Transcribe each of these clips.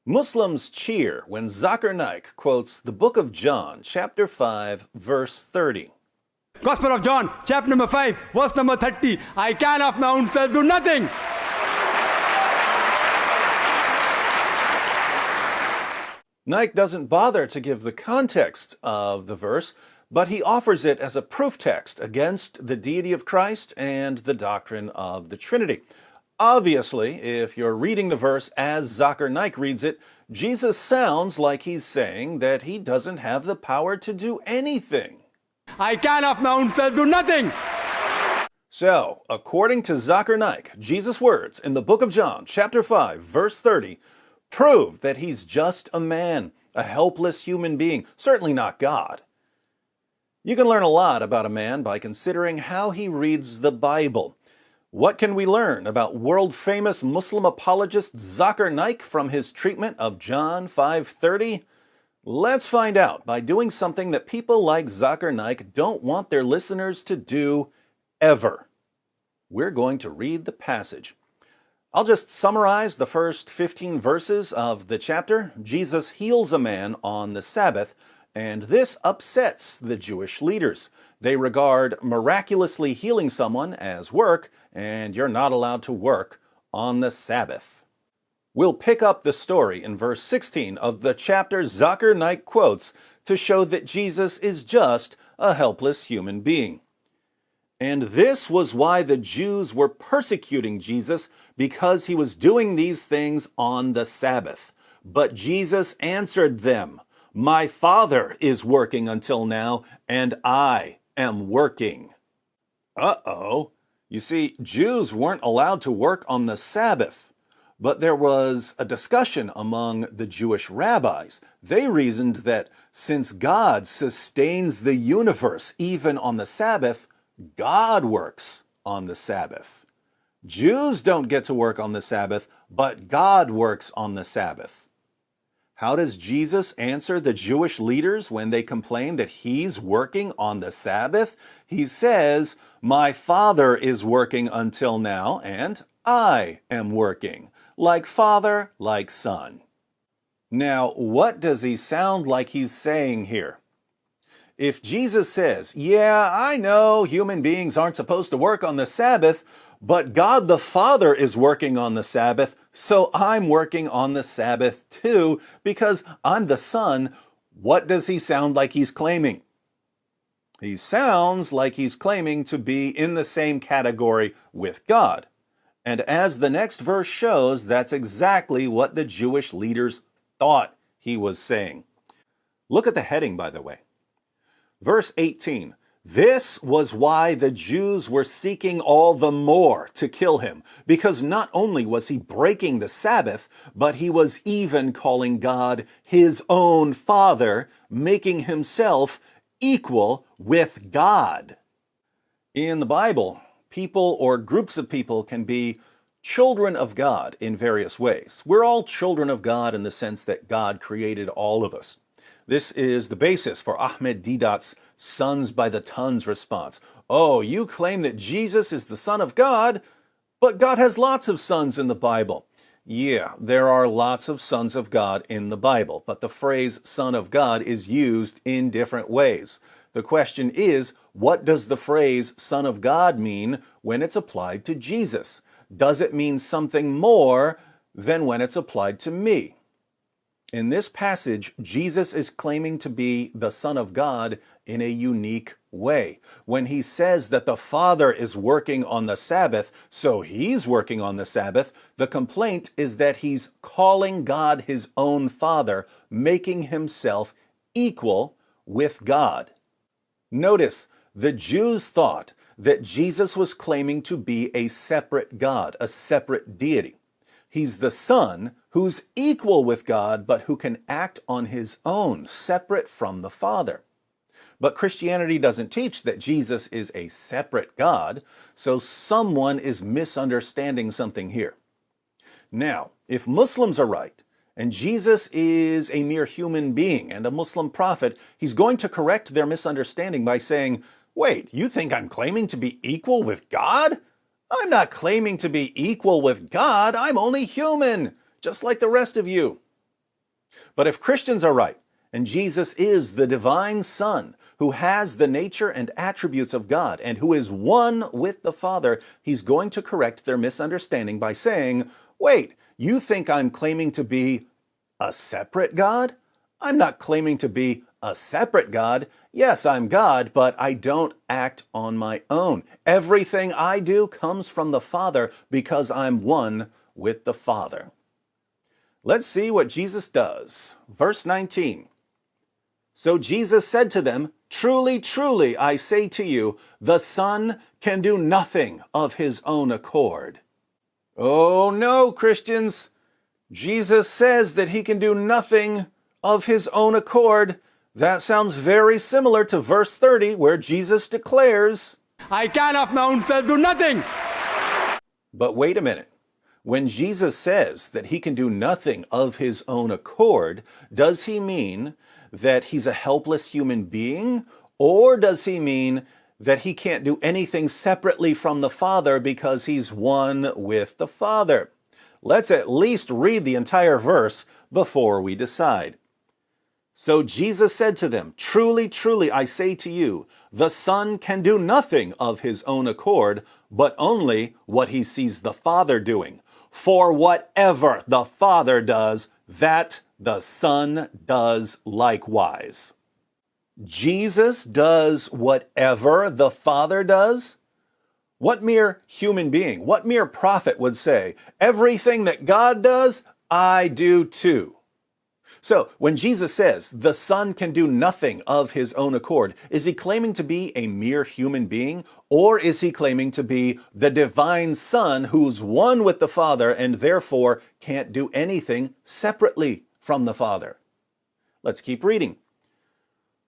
Muslims cheer when Zakir Naik quotes the book of John, chapter 5, verse 30. Gospel of John, chapter number 5, verse number 30. I can of my own self do nothing. Naik doesn't bother to give the context of the verse, but he offers it as a proof text against the deity of Christ and the doctrine of the Trinity. Obviously, if you're reading the verse as Zakir Naik reads it, Jesus sounds like he's saying that he doesn't have the power to do anything. I can of my own self do nothing. So, according to Zakir Naik, Jesus' words in the book of John, chapter 5, verse 30, prove that he's just a man, a helpless human being, certainly not God. You can learn a lot about a man by considering how he reads the Bible. What can we learn about world-famous Muslim apologist Zakir Naik from his treatment of John 5:30? Let's find out by doing something that people like Zakir Naik don't want their listeners to do ever. We're going to read the passage. I'll just summarize the first 15 verses of the chapter. Jesus heals a man on the Sabbath, and this upsets the Jewish leaders. They regard miraculously healing someone as work, and you're not allowed to work on the Sabbath. We'll pick up the story in verse 16 of the chapter Zakir Naik quotes to show that Jesus is just a helpless human being. And this was why the Jews were persecuting Jesus, because he was doing these things on the Sabbath. But Jesus answered them, "My Father is working until now, and I am working." Uh-oh. You see, Jews weren't allowed to work on the Sabbath. But there was a discussion among the Jewish rabbis. They reasoned that since God sustains the universe even on the Sabbath, God works on the Sabbath. Jews don't get to work on the Sabbath, but God works on the Sabbath. How does Jesus answer the Jewish leaders when they complain that he's working on the Sabbath? He says, "My Father is working until now, and I am working." Like Father, like Son. Now, what does he sound like he's saying here? If Jesus says, "Yeah, I know human beings aren't supposed to work on the Sabbath, but God the Father is working on the Sabbath, so I'm working on the Sabbath too, because I'm the Son," what does he sound like he's claiming? He sounds like he's claiming to be in the same category with God. And as the next verse shows, that's exactly what the Jewish leaders thought he was saying. Look at the heading, by the way. Verse 18, "This was why the Jews were seeking all the more to kill him, because not only was he breaking the Sabbath, but he was even calling God his own Father, making himself equal with God." In the Bible, people or groups of people can be children of God in various ways. We're all children of God in the sense that God created all of us. This is the basis for Ahmed Deedat's sons by the tons response. Oh, you claim that Jesus is the Son of God, but God has lots of sons in the Bible. Yeah, there are lots of sons of God in the Bible, but the phrase Son of God is used in different ways. The question is, what does the phrase Son of God mean when it's applied to Jesus? Does it mean something more than when it's applied to me? In this passage, Jesus is claiming to be the Son of God in a unique way. When he says that the Father is working on the Sabbath, so he's working on the Sabbath, the complaint is that he's calling God his own Father, making himself equal with God. Notice, the Jews thought that Jesus was claiming to be a separate God, a separate deity. He's the Son who's equal with God, but who can act on his own, separate from the Father. But Christianity doesn't teach that Jesus is a separate God, so someone is misunderstanding something here. Now, if Muslims are right, and Jesus is a mere human being and a Muslim prophet, he's going to correct their misunderstanding by saying, "Wait, you think I'm claiming to be equal with God? I'm not claiming to be equal with God. I'm only human, just like the rest of you." But if Christians are right, and Jesus is the divine Son who has the nature and attributes of God and who is one with the Father, he's going to correct their misunderstanding by saying, wait, you think I'm claiming to be a separate God? I'm not claiming to be a separate God. Yes, I'm God, but I don't act on my own. Everything I do comes from the Father because I'm one with the Father. Let's see what Jesus does. Verse 19. So Jesus said to them, truly, truly, I say to you, the Son can do nothing of his own accord. Oh no, Christians. Jesus says that he can do nothing of his own accord. That sounds very similar to verse 30, where Jesus declares, I can of my own self do nothing. But wait a minute. When Jesus says that he can do nothing of his own accord, does he mean that he's a helpless human being? Or does he mean that he can't do anything separately from the Father because he's one with the Father? Let's at least read the entire verse before we decide. So Jesus said to them, truly, truly, I say to you, the Son can do nothing of his own accord, but only what he sees the Father doing. For whatever the Father does, that the Son does likewise. Jesus does whatever the Father does? What mere human being, what mere prophet would say, everything that God does, I do too? So, when Jesus says the Son can do nothing of his own accord, is he claiming to be a mere human being? Or is he claiming to be the divine Son who's one with the Father and therefore can't do anything separately from the Father? Let's keep reading.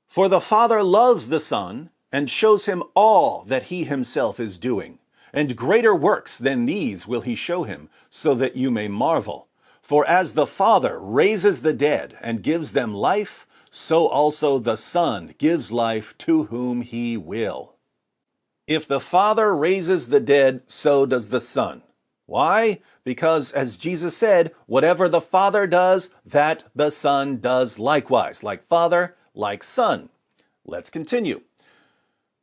For the Father loves the Son and shows him all that he himself is doing. And greater works than these will he show him, so that you may marvel. For as the Father raises the dead and gives them life, so also the Son gives life to whom he will. If the Father raises the dead, so does the Son. Why? Because, as Jesus said, whatever the Father does, that the Son does likewise. Like Father, like Son. Let's continue.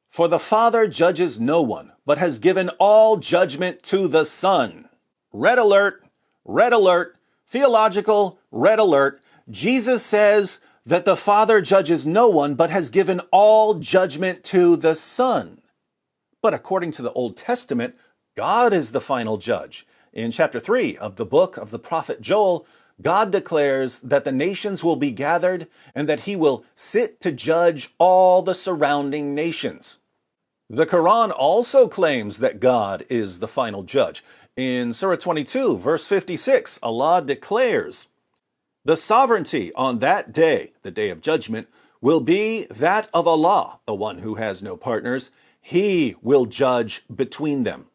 For the Father judges no one, but has given all judgment to the Son. Red alert, red alert. Theological red alert. Jesus says that the Father judges no one, but has given all judgment to the Son. But according to the Old Testament, God is the final judge. In chapter 3 of the book of the prophet Joel, God declares that the nations will be gathered and that he will sit to judge all the surrounding nations. The Quran also claims that God is the final judge. In Surah 22, verse 56, Allah declares, the sovereignty on that day, the day of judgment, will be that of Allah, the one who has no partners. He will judge between them.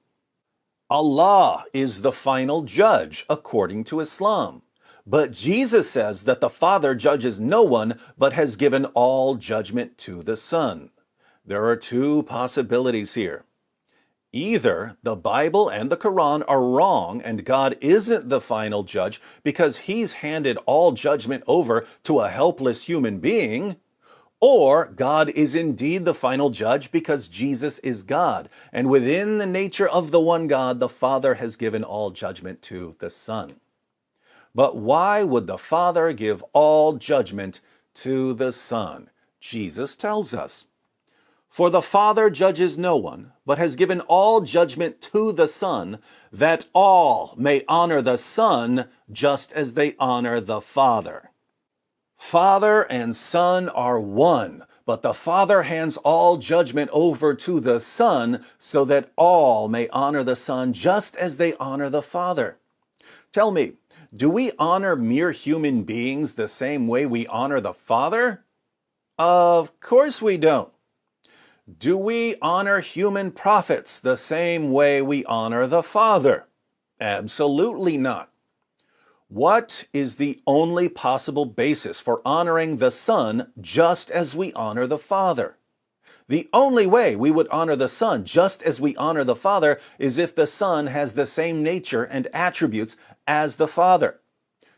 Allah is the final judge according to Islam. But Jesus says that the Father judges no one, but has given all judgment to the Son. There are two possibilities here. Either the Bible and the Quran are wrong and God isn't the final judge because he's handed all judgment over to a helpless human being, or God is indeed the final judge because Jesus is God, and within the nature of the one God, the Father has given all judgment to the Son. But why would the Father give all judgment to the Son? Jesus tells us. For the Father judges no one, but has given all judgment to the Son, that all may honor the Son just as they honor the Father. Father and Son are one, but the Father hands all judgment over to the Son so that all may honor the Son just as they honor the Father. Tell me, do we honor mere human beings the same way we honor the Father? Of course we don't. Do we honor human prophets the same way we honor the Father? Absolutely not. What is the only possible basis for honoring the Son just as we honor the Father? The only way we would honor the Son just as we honor the Father is if the Son has the same nature and attributes as the Father.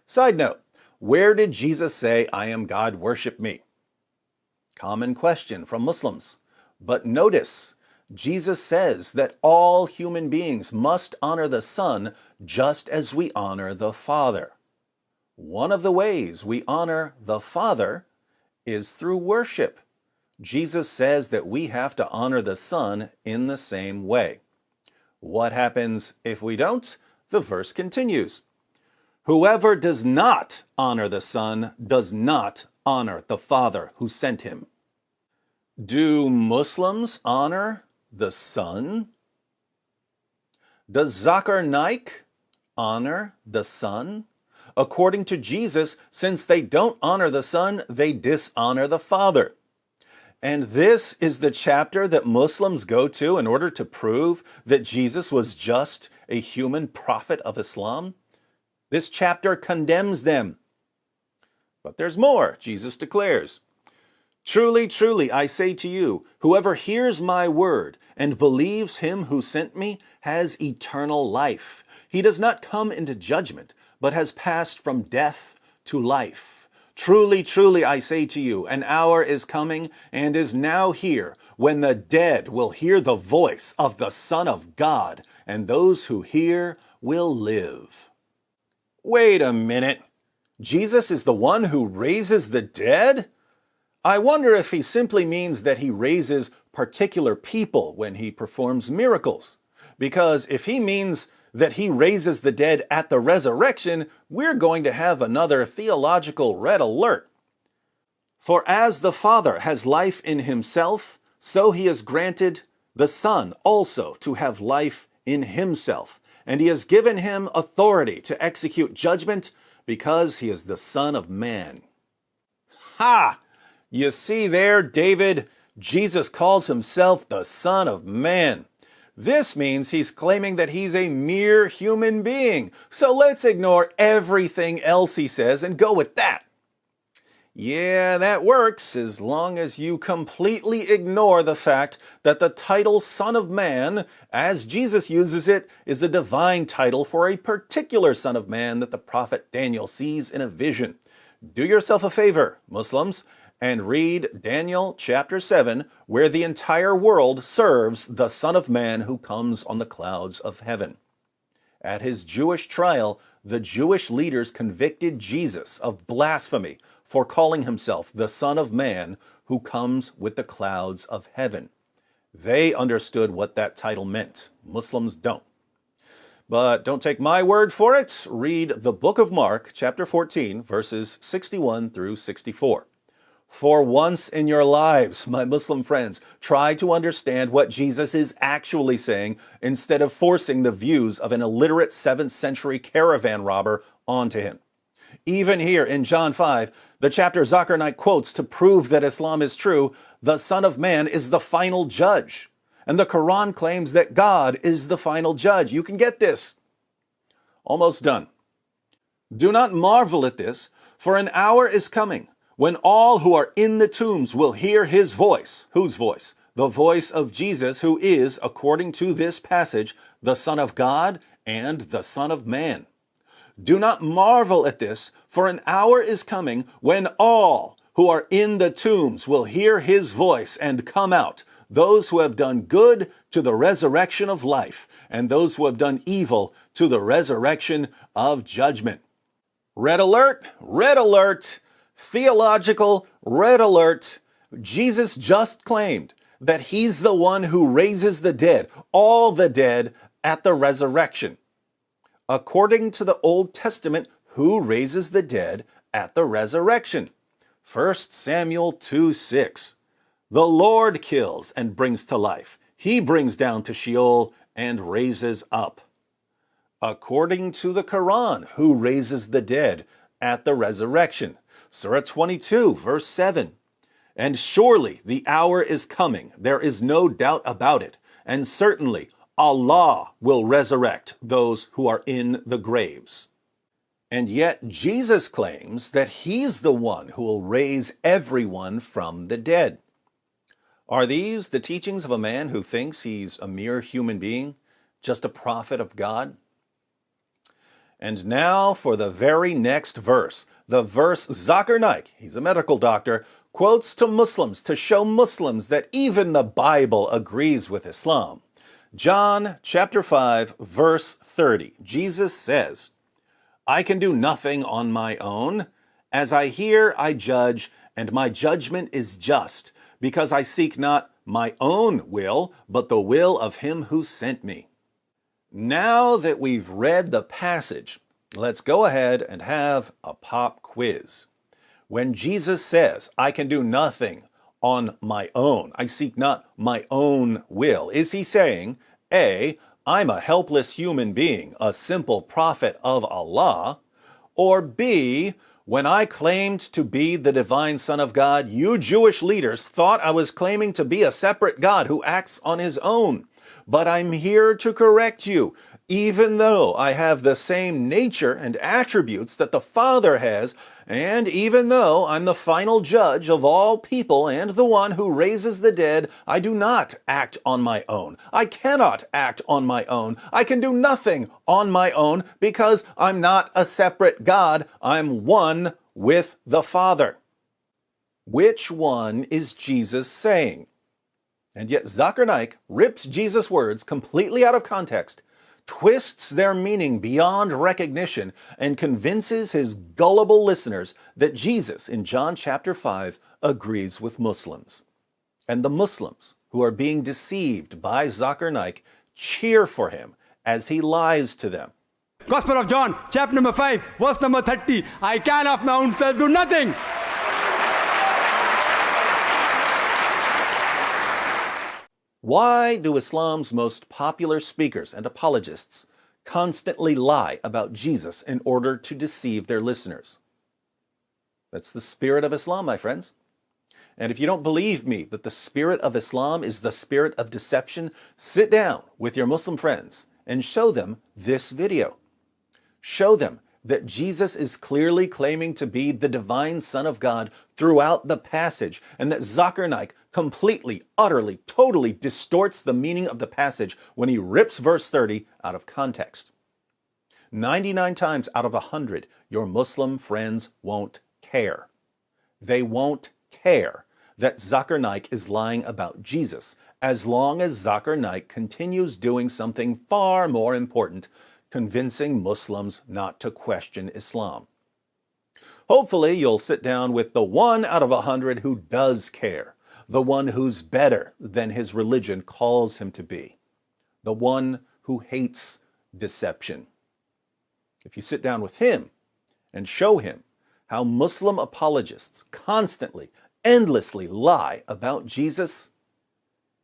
Side note, Where did Jesus say, I am God, worship me? Common question from Muslims. But notice, Jesus says that all human beings must honor the Son just as we honor the Father. One of the ways we honor the Father is through worship. Jesus says that we have to honor the Son in the same way. What happens if we don't? The verse continues. Whoever does not honor the Son does not honor the Father who sent him. Do Muslims honor the Son? Does Zakir Naik honor the Son? According to Jesus, since they don't honor the Son, they dishonor the Father. And this is the chapter that Muslims go to in order to prove that Jesus was just a human prophet of Islam. This chapter condemns them. But there's more. Jesus declares, Truly, truly, I say to you, whoever hears my word and believes him who sent me has eternal life. He does not come into judgment, but has passed from death to life. Truly, truly, I say to you, an hour is coming and is now here when the dead will hear the voice of the Son of God, and those who hear will live. Wait a minute. Jesus is the one who raises the dead? I wonder if he simply means that he raises particular people when he performs miracles. Because if he means that he raises the dead at the resurrection, we're going to have another theological red alert. For as the Father has life in himself, so he has granted the Son also to have life in himself. And he has given him authority to execute judgment because he is the Son of Man. Ha! You see there, David, Jesus calls himself the Son of Man. This means he's claiming that he's a mere human being. So let's ignore everything else he says and go with that. Yeah, that works as long as you completely ignore the fact that the title Son of Man, as Jesus uses it, is a divine title for a particular Son of Man that the prophet Daniel sees in a vision. Do yourself a favor, Muslims, and read Daniel chapter 7, where the entire world serves the Son of Man who comes on the clouds of heaven. At his Jewish trial, the Jewish leaders convicted Jesus of blasphemy for calling himself the Son of Man who comes with the clouds of heaven. They understood what that title meant. Muslims don't. But don't take my word for it. Read the book of Mark, chapter 14, verses 61 through 64. For once in your lives, my Muslim friends, try to understand what Jesus is actually saying instead of forcing the views of an illiterate 7th century caravan robber onto him. Even here in John 5, the chapter Zakir Naik quotes to prove that Islam is true, the Son of Man is the final judge. And the Quran claims that God is the final judge. You can get this. Almost done. Do not marvel at this, for an hour is coming when all who are in the tombs will hear his voice. Whose voice? The voice of Jesus, who is, according to this passage, the Son of God and the Son of Man. Do not marvel at this, for an hour is coming when all who are in the tombs will hear his voice and come out, those who have done good to the resurrection of life, and those who have done evil to the resurrection of judgment. Red alert, red alert. Theological red alert. Jesus just claimed that he's the one who raises the dead, all the dead, at the resurrection. According to the Old Testament, who raises the dead at the resurrection? 1 Samuel 2:6. The Lord kills and brings to life. He brings down to Sheol and raises up. According to the Quran, who raises the dead at the resurrection? Surah 22, verse 7. And surely the hour is coming, there is no doubt about it, and certainly Allah will resurrect those who are in the graves. And yet Jesus claims that he's the one who will raise everyone from the dead. Are these the teachings of a man who thinks he's a mere human being, just a prophet of God? And now for the very next verse, The verse Zakir Naik, he's a medical doctor, quotes to Muslims to show Muslims that even the Bible agrees with Islam. John chapter 5, verse 30. Jesus says, I can do nothing on my own. As I hear, I judge, and my judgment is just, because I seek not my own will, but the will of him who sent me. Now that we've read the passage, let's go ahead and have a pop quiz. When Jesus says, I can do nothing on my own, I seek not my own will, is he saying, A, I'm a helpless human being, a simple prophet of Allah, or B, when I claimed to be the divine Son of God, you Jewish leaders thought I was claiming to be a separate God who acts on his own. But I'm here to correct you. Even though I have the same nature and attributes that the Father has, and even though I'm the final judge of all people and the one who raises the dead, I do not act on my own. I cannot act on my own. I can do nothing on my own because I'm not a separate God. I'm one with the Father. Which one is Jesus saying? And yet Zakir Naik rips Jesus' words completely out of context, twists their meaning beyond recognition, and convinces his gullible listeners that Jesus in John chapter 5 agrees with Muslims. And the Muslims who are being deceived by Zakir Naik cheer for him as he lies to them. Gospel of John, chapter number 5, verse number 30. I can of my own self do nothing. Why do Islam's most popular speakers and apologists constantly lie about Jesus in order to deceive their listeners? That's the spirit of Islam, my friends. And if you don't believe me that the spirit of Islam is the spirit of deception, sit down with your Muslim friends and show them this video. Show them that Jesus is clearly claiming to be the divine Son of God throughout the passage, and that Zakir Naik completely, utterly, totally distorts the meaning of the passage when he rips verse 30 out of context. 99 times out of 100, your Muslim friends won't care. They won't care that Zakir Naik is lying about Jesus, as long as Zakir Naik continues doing something far more important, convincing Muslims not to question Islam. Hopefully, you'll sit down with the 1 out of 100 who does care, the one who's better than his religion calls him to be, the one who hates deception. If you sit down with him and show him how Muslim apologists constantly, endlessly lie about Jesus,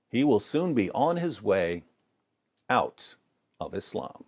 he will soon be on his way out of Islam.